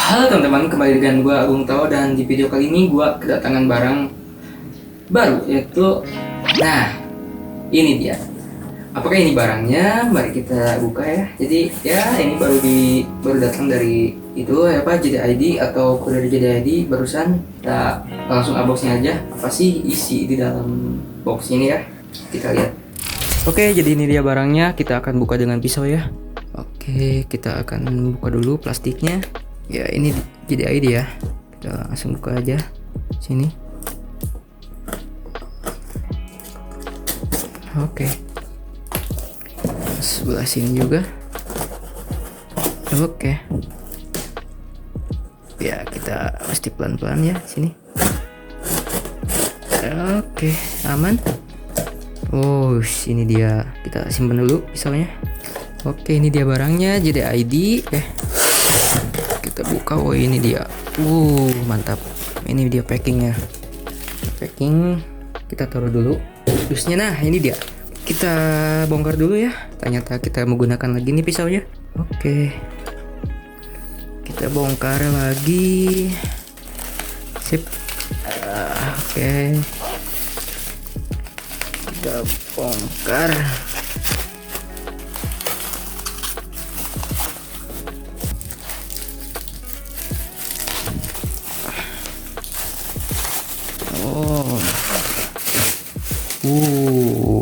Halo teman-teman, kembali dengan gue Agung Tao, dan di video kali ini gue kedatangan barang baru, yaitu ini dia. Apakah ini barangnya? Mari kita buka ya. Jadi ya, ini baru datang dari itu apa, JDID atau kurir JDID barusan. Kita langsung unboxing aja. Apa sih isi di dalam box ini ya? Kita lihat. Oke, jadi ini dia barangnya. Kita akan buka dengan pisau ya. Oke, kita akan buka dulu plastiknya. Ya, ini JDID ya. Kita langsung buka aja sini. Oke. Sebelah sini juga. Oke. Ya, kita pasti pelan-pelan ya sini. Oke, aman. Oh, ini dia. Kita simpan dulu pisaunya. Oke, ini dia barangnya, JDID. Kita buka. Oh, ini dia. Mantap. Ini dia packingnya. Packing kita taruh dulu dusnya. Nah, ini dia. Kita bongkar dulu ya. Ternyata kita menggunakan lagi nih pisaunya. Oke. Kita bongkar lagi. Sip. Oke. Kita bongkar.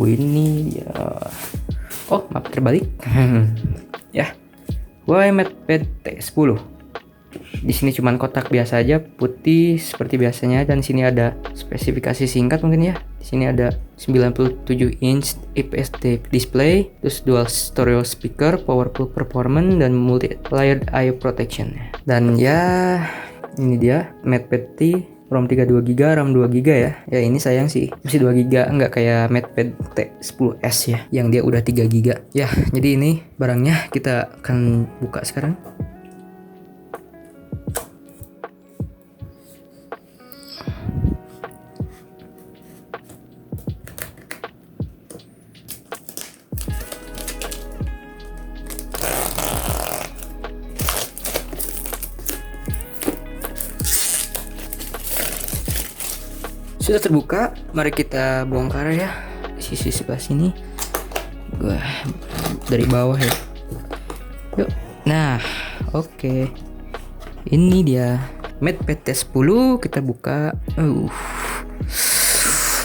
Ini ya. Oh, maaf terbalik. Ya. MatePad T10. Di sini cuman kotak biasa aja, putih seperti biasanya, dan sini ada spesifikasi singkat mungkin ya. Di sini ada 97 inch IPS display, terus dual stereo speaker, powerful performance, dan multi layered eye protection. Dan ya, ini dia MatePad T. ROM 32GB, RAM 2GB ya. Ya, ini sayang sih masih 2GB, nggak kayak MatePad T10s ya yang dia udah 3GB. Ya, jadi ini barangnya kita akan buka sekarang. Sudah terbuka, mari kita bongkar ya. Sisi sebelah sini. Gua dari bawah ya. Yuk. Nah, oke. Ini dia MatePad T10, kita buka.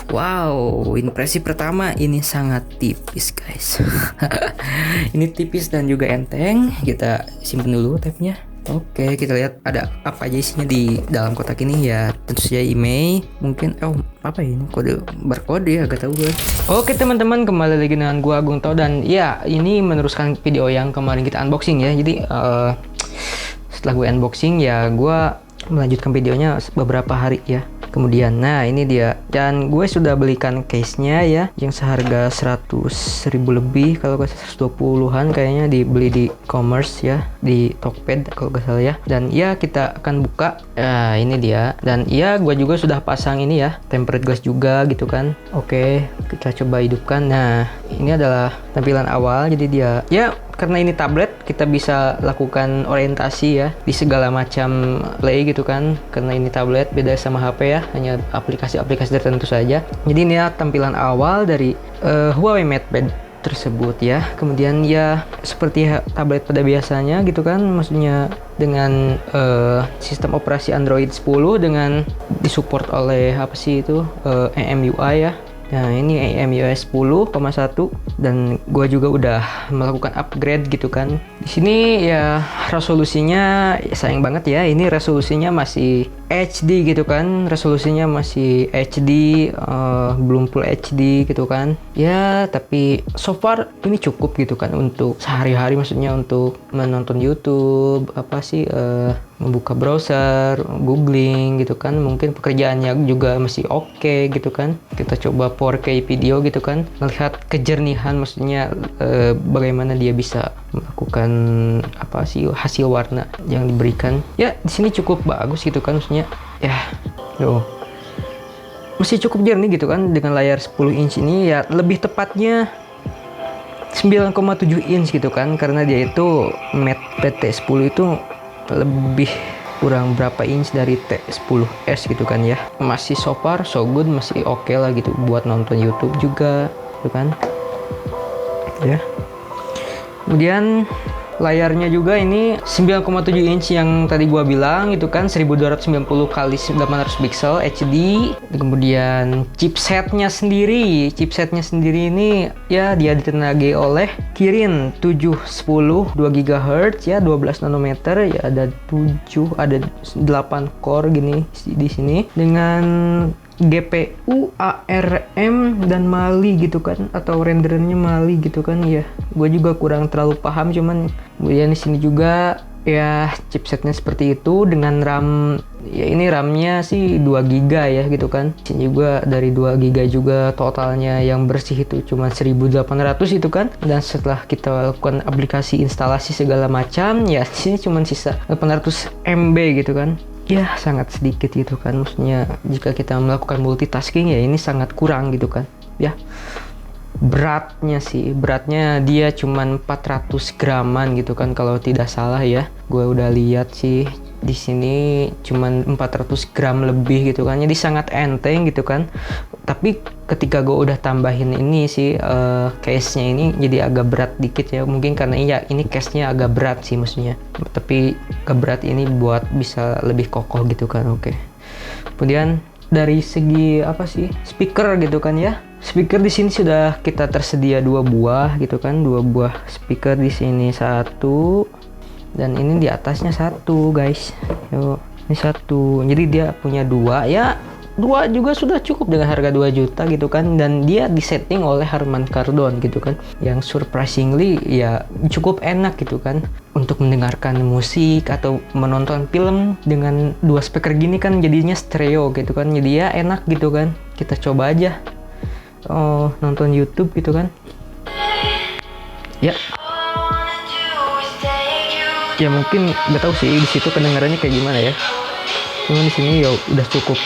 Wow, impresi pertama, ini sangat tipis guys. Ini tipis dan juga enteng. Kita simpen dulu tabnya. Oke, kita lihat ada apa aja isinya di dalam kotak ini ya. Tentu saja email, mungkin apa ini, kode barcode ya, agak tahu gue. Oke teman-teman, kembali lagi dengan gua Agung Tao, dan ya ini meneruskan video yang kemarin kita unboxing ya. Jadi setelah gue unboxing ya, gua melanjutkan videonya beberapa hari ya kemudian. Nah, ini dia, dan gue sudah belikan case-nya ya, yang seharga 100.000 lebih, kalau gak 120-an kayaknya, dibeli di commerce ya, di Tokped kalau gak salah ya. Dan ya, kita akan buka. Ini dia, dan ya gue juga sudah pasang ini ya, tempered glass juga gitu kan. Oke, kita coba hidupkan. Nah, ini adalah tampilan awal. Jadi dia ya, karena ini tablet, kita bisa lakukan orientasi ya di segala macam play gitu kan. Karena ini tablet, beda sama HP ya, hanya aplikasi-aplikasi tertentu saja. Jadi ini ya tampilan awal dari Huawei MatePad tersebut ya. Kemudian ya seperti tablet pada biasanya gitu kan, maksudnya dengan sistem operasi Android 10 dengan disupport oleh apa sih itu, EMUI ya. Nah, ini EMUI 10,1, dan gua juga udah melakukan upgrade gitu kan. Di sini ya resolusinya sayang banget ya, ini resolusinya masih HD gitu kan. Resolusinya masih HD, belum full HD gitu kan. Ya, tapi so far ini cukup gitu kan untuk sehari-hari, maksudnya untuk menonton YouTube, apa sih, membuka browser, googling gitu kan. Mungkin pekerjaannya juga masih oke gitu kan. Kita coba 4K video gitu kan, melihat kejernihan, maksudnya bagaimana dia bisa melakukan apa sih hasil warna yang diberikan. Ya, di sini cukup bagus gitu kan, maksudnya ya masih cukup jernih gitu kan dengan layar 10 inch ini ya, lebih tepatnya 9,7 inch gitu kan, karena dia itu MatePad T10 itu lebih kurang berapa inch dari T10s gitu kan ya. Masih so far so good, masih oke lah gitu buat nonton YouTube juga gitu kan ya. Kemudian layarnya juga ini 9,7 inch yang tadi gua bilang itu kan, 1290 kali 800 pixel HD. Kemudian chipsetnya sendiri ini ya dia ditenagai oleh Kirin 710 2 GHz ya, 12 nanometer ya, ada 8 core gini di sini dengan GPU ARM dan Mali gitu kan, atau renderannya Mali gitu kan ya. Gue juga kurang terlalu paham, cuman kemudian di sini juga ya chipsetnya seperti itu dengan RAM ya, ini RAM-nya sih 2 GB ya gitu kan. Sini juga dari 2 GB juga, totalnya yang bersih itu cuma 1800 itu kan. Dan setelah kita lakukan aplikasi instalasi segala macam ya, sini cuma sisa 800 MB gitu kan. Ya sangat sedikit gitu kan, maksudnya jika kita melakukan multitasking ya ini sangat kurang gitu kan ya. Beratnya dia cuman 400 graman gitu kan kalau tidak salah ya. Gue udah lihat sih di sini cuman 400 gram lebih gitu kan, jadi sangat enteng gitu kan. Tapi ketika gue udah tambahin ini sih case-nya ini jadi agak berat dikit ya, mungkin karena ya ini case-nya agak berat sih maksudnya, tapi keberat ini buat bisa lebih kokoh gitu kan. Oke. Kemudian dari segi apa sih, speaker gitu kan ya. Speaker di sini sudah kita tersedia 2 buah gitu kan, 2 buah speaker di sini, 1 dan ini di atasnya 1 guys. Yuk, ini 1. Jadi dia punya 2 ya. 2 juga sudah cukup dengan harga 2 juta gitu kan, dan dia disetting oleh Harman Kardon gitu kan, yang surprisingly ya cukup enak gitu kan untuk mendengarkan musik atau menonton film dengan 2 speaker gini kan, jadinya stereo gitu kan, jadi ya enak gitu kan. Kita coba aja nonton YouTube gitu kan ya. Ya mungkin nggak tahu sih di situ kedengarannya kayak gimana ya, cuman di sini ya udah cukup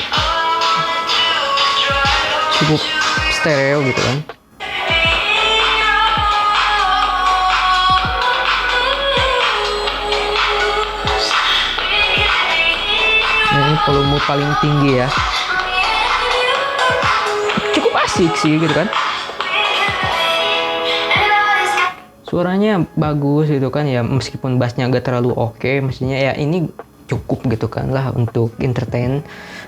stereo gitu kan. Nah ini volume paling tinggi ya, cukup asik sih gitu kan. Suaranya bagus gitu kan ya, meskipun bassnya agak terlalu oke, mestinya ya ini cukup gitu kan lah untuk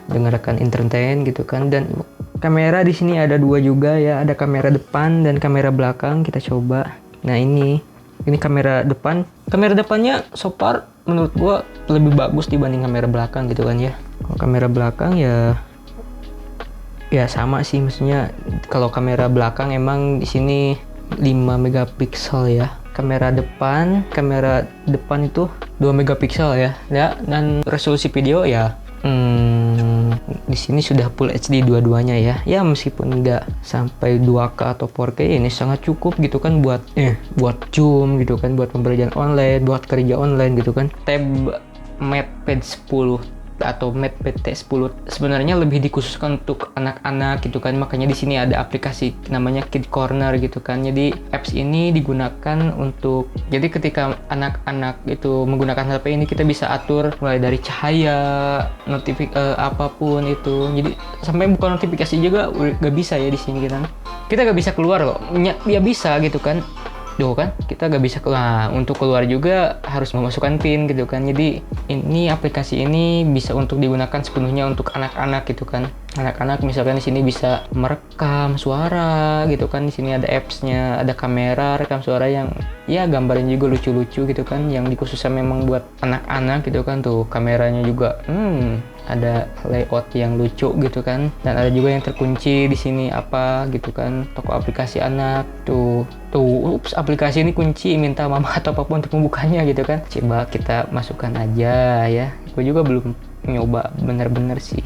dengarkan entertain gitu kan. Dan kamera di sini ada 2 juga ya, ada kamera depan dan kamera belakang. Kita coba. Nah ini kamera depan. Kamera depannya so far menurut gua lebih bagus dibanding kamera belakang gitu kan ya. Kalau kamera belakang ya sama sih, maksudnya kalau kamera belakang emang di sini 5 megapiksel ya. Kamera depan itu 2 megapiksel ya. Dan resolusi video ya di sini sudah full HD dua-duanya ya. Ya meskipun nggak sampai 2K atau 4K, ini sangat cukup gitu kan buat Zoom gitu kan, buat pembelajaran online, buat kerja online gitu kan. Tab MatePad 10 atau MatePad T10 sebenarnya lebih dikhususkan untuk anak-anak gitu kan, makanya di sini ada aplikasi namanya Kid Corner gitu kan. Jadi apps ini digunakan untuk, jadi ketika anak-anak itu menggunakan HP ini, kita bisa atur mulai dari cahaya, apapun itu. Jadi sampai buka notifikasi juga gak bisa ya di sini kan. Kita gak bisa keluar loh. Ya bisa gitu kan. Duh kan, kita gak bisa keluar. Untuk keluar juga harus memasukkan PIN gitu kan. Jadi ini aplikasi ini bisa untuk digunakan sepenuhnya untuk anak-anak gitu kan. Anak-anak misalkan di sini bisa merekam suara gitu kan. Di sini ada apps-nya, ada kamera rekam suara yang ya gambarnya juga lucu-lucu gitu kan, yang dikhususkan memang buat anak-anak gitu kan. Tuh kameranya juga ada layout yang lucu gitu kan, dan ada juga yang terkunci di sini apa gitu kan, toko aplikasi anak. Ups, aplikasi ini kunci, minta mama atau apapun untuk membukanya gitu kan. Coba kita masukkan aja ya. Gue juga belum nyoba bener-bener sih.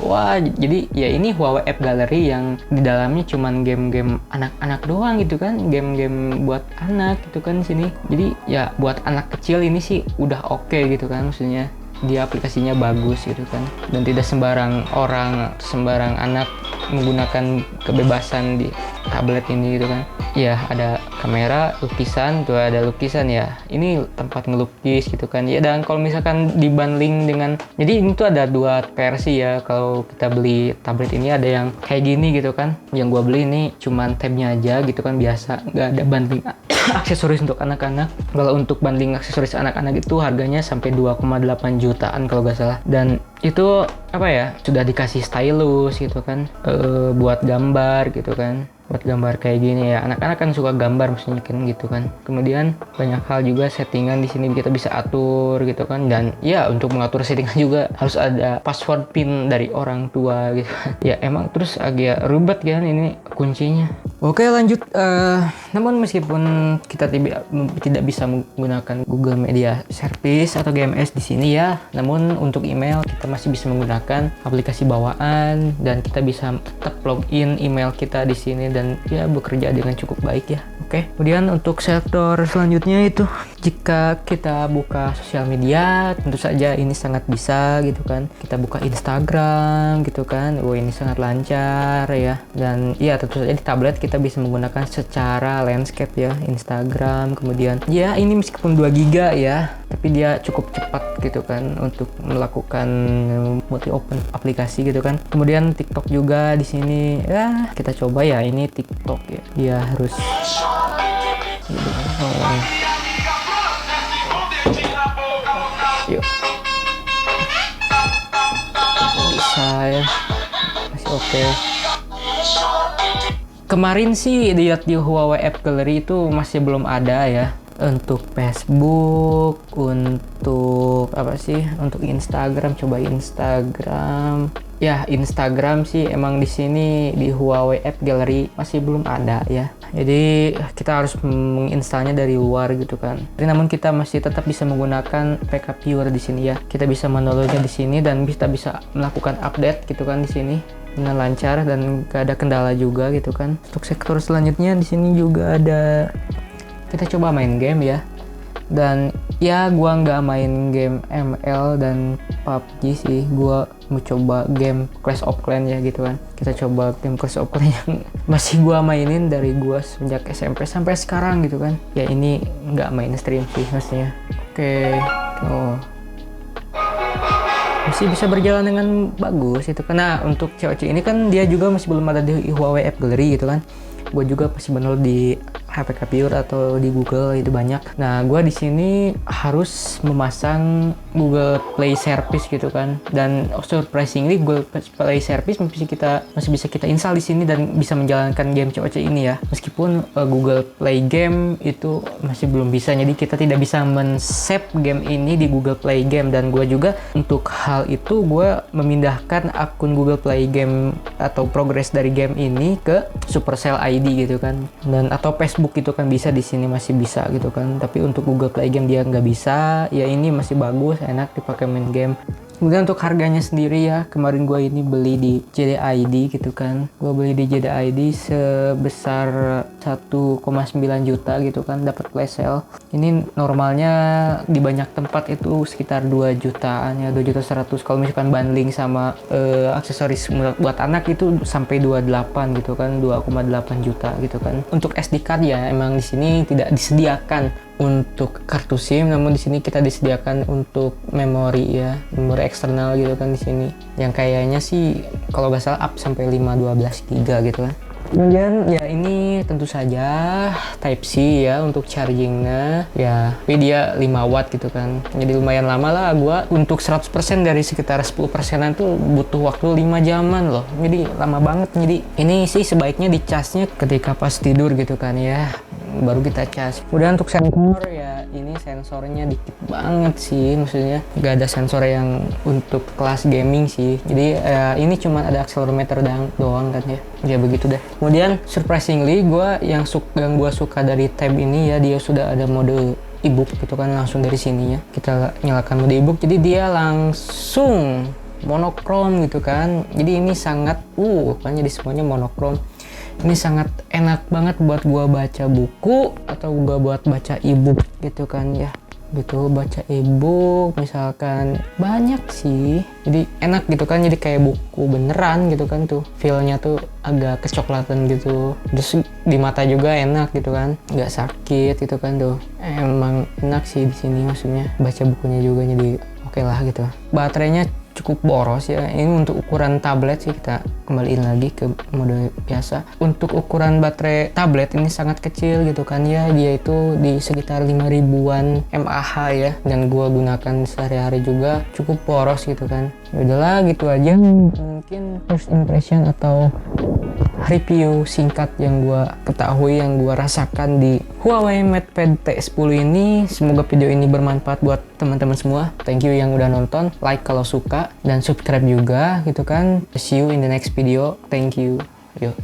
Wah, jadi ya ini Huawei App Gallery yang di dalamnya cuman game-game anak-anak doang gitu kan, game-game buat anak gitu kan di sini. Jadi ya buat anak kecil ini sih udah oke gitu kan, maksudnya dia aplikasinya bagus gitu kan, dan tidak sembarang anak menggunakan kebebasan di tablet ini gitu kan. Ya ada kamera, lukisan, tuh ada lukisan ya. Ini tempat ngelukis gitu kan ya. Dan kalau misalkan dibanding dengan, jadi ini tuh ada dua versi ya. Kalau kita beli tablet ini ada yang kayak gini gitu kan. Yang gua beli ini cuman tabnya aja gitu kan, biasa, nggak ada banding aksesoris untuk anak-anak. Kalau untuk banding aksesoris anak-anak itu harganya sampai 2,8 jutaan kalau nggak salah. Dan itu apa ya, sudah dikasih stylus gitu kan, buat gambar gitu kan, buat gambar kayak gini ya. Anak-anak kan suka gambar maksudnya kan gitu kan. Kemudian banyak hal juga settingan di sini kita bisa atur gitu kan. Dan ya untuk mengatur settingan juga harus ada password PIN dari orang tua gitu. Ya emang terus agak ribet kan ini kuncinya. Oke lanjut, namun meskipun kita tidak bisa menggunakan Google Media Service atau GMS di sini ya, namun untuk email kita masih bisa menggunakan aplikasi bawaan dan kita bisa tetap login email kita di sini dan ya bekerja dengan cukup baik ya. Oke. Kemudian untuk sektor selanjutnya itu jika kita buka sosial media, tentu saja ini sangat bisa gitu kan. Kita buka Instagram gitu kan. Oh ini sangat lancar ya. Dan ya tentu saja di tablet kita bisa menggunakan secara landscape ya Instagram. Kemudian ya ini meskipun 2 GB ya, tapi dia cukup cepat gitu kan untuk melakukan multi open aplikasi gitu kan. Kemudian TikTok juga di sini ya, kita coba ya ini TikTok ya. Dia harus gitu kan. Yuk. Bisa ya. Masih oke. Kemarin sih lihat di Huawei App Gallery itu masih belum ada ya. Untuk Facebook, untuk apa sih? Untuk Instagram, coba Instagram. Ya, Instagram sih emang di sini di Huawei App Gallery masih belum ada ya. Jadi kita harus menginstalnya dari luar gitu kan. Tapi namun kita masih tetap bisa menggunakan PK Pure di sini ya. Kita bisa mendownloadnya di sini dan kita bisa melakukan update gitu kan di sini dengan lancar dan gak ada kendala juga gitu kan. Untuk sektor selanjutnya di sini juga ada, kita coba main game ya. Dan ya gua nggak main game ML dan PUBG sih, gua mau coba game Clash of Clans ya gitu kan. Kita coba game Clash of Clans yang masih gua mainin dari gua sejak SMP sampai sekarang gitu kan. Ya ini nggak mainstream sih maksudnya. Oke, oh masih bisa berjalan dengan bagus itu kan. Nah untuk cewek ini kan dia juga masih belum ada di Huawei App Gallery gitu kan. Gue juga pasti download di HPK Pure atau di Google itu banyak. Nah, gue di sini harus memasang Google Play Service gitu kan. Dan surprisingly Google Play Service masih bisa kita install di sini dan bisa menjalankan game COC ini ya. Meskipun Google Play Game itu masih belum bisa. Jadi kita tidak bisa men-save game ini di Google Play Game. Dan gue juga untuk hal itu gue memindahkan akun Google Play Game atau progress dari game ini ke Supercell ID gitu kan. Dan atau Facebook itu kan bisa di sini masih bisa gitu kan. Tapi untuk Google Play Game dia nggak bisa. Ya ini masih bagus, enak dipakai main game. Kemudian untuk harganya sendiri ya, kemarin gue ini beli di JDID gitu kan. Gue beli di JDID sebesar 1,9 juta gitu kan, dapat flash sale. Ini normalnya di banyak tempat itu sekitar 2 jutaan ya, 2.100.000. Kalau misalkan bundling sama aksesoris buat anak itu sampai 28 gitu kan, 2,8 juta gitu kan. Untuk SD card ya emang di sini tidak disediakan untuk kartu SIM, namun di sini kita disediakan untuk memori ya, memori eksternal gitu kan di sini. Yang kayaknya sih kalau nggak salah up sampai 512 GB gitu kan. Kemudian ya ini tentu saja Type C ya untuk chargingnya ya, tapi dia 5 watt gitu kan. Jadi lumayan lama lah, gua untuk 100% dari sekitar 10%an tuh butuh waktu 5 jaman loh. Jadi lama banget. Jadi ini sih sebaiknya dicasnya ketika pas tidur gitu kan ya, baru kita cas. Kemudian untuk sensor ya, ini sensornya dikit banget sih, maksudnya nggak ada sensor yang untuk kelas gaming sih. Jadi ini cuma ada accelerometer doang kan ya begitu deh. Kemudian surprisingly yang gue suka dari tab ini ya, dia sudah ada mode ebook gitu kan, langsung dari sini ya kita nyalakan mode ebook, jadi dia langsung monokrom gitu kan. Jadi ini sangat kan jadi semuanya monokrom. Ini sangat enak banget buat gua baca buku atau gua buat baca ebook gitu kan ya. gitu, baca e-book misalkan, banyak sih. Jadi enak gitu kan, jadi kayak buku beneran gitu kan tuh. Feel-nya tuh agak kecoklatan gitu. Terus di mata juga enak gitu kan, nggak sakit gitu kan tuh. Emang enak sih di sini, maksudnya baca bukunya juga jadi oke lah gitu. Baterainya cukup boros ya. Ini untuk ukuran tablet sih, kita kembaliin lagi ke mode biasa. Untuk ukuran baterai tablet ini sangat kecil gitu kan ya, dia itu di sekitar 5000-an mAh ya, dan gua gunakan sehari-hari juga cukup boros gitu kan. Ya udahlah gitu aja, mungkin first impression atau review singkat yang gua ketahui, yang gua rasakan di Huawei MatePad T10 ini. Semoga video ini bermanfaat buat teman-teman semua. Thank you yang udah nonton, like kalau suka, dan subscribe juga gitu kan. See you in the next video. Thank you. Yuk.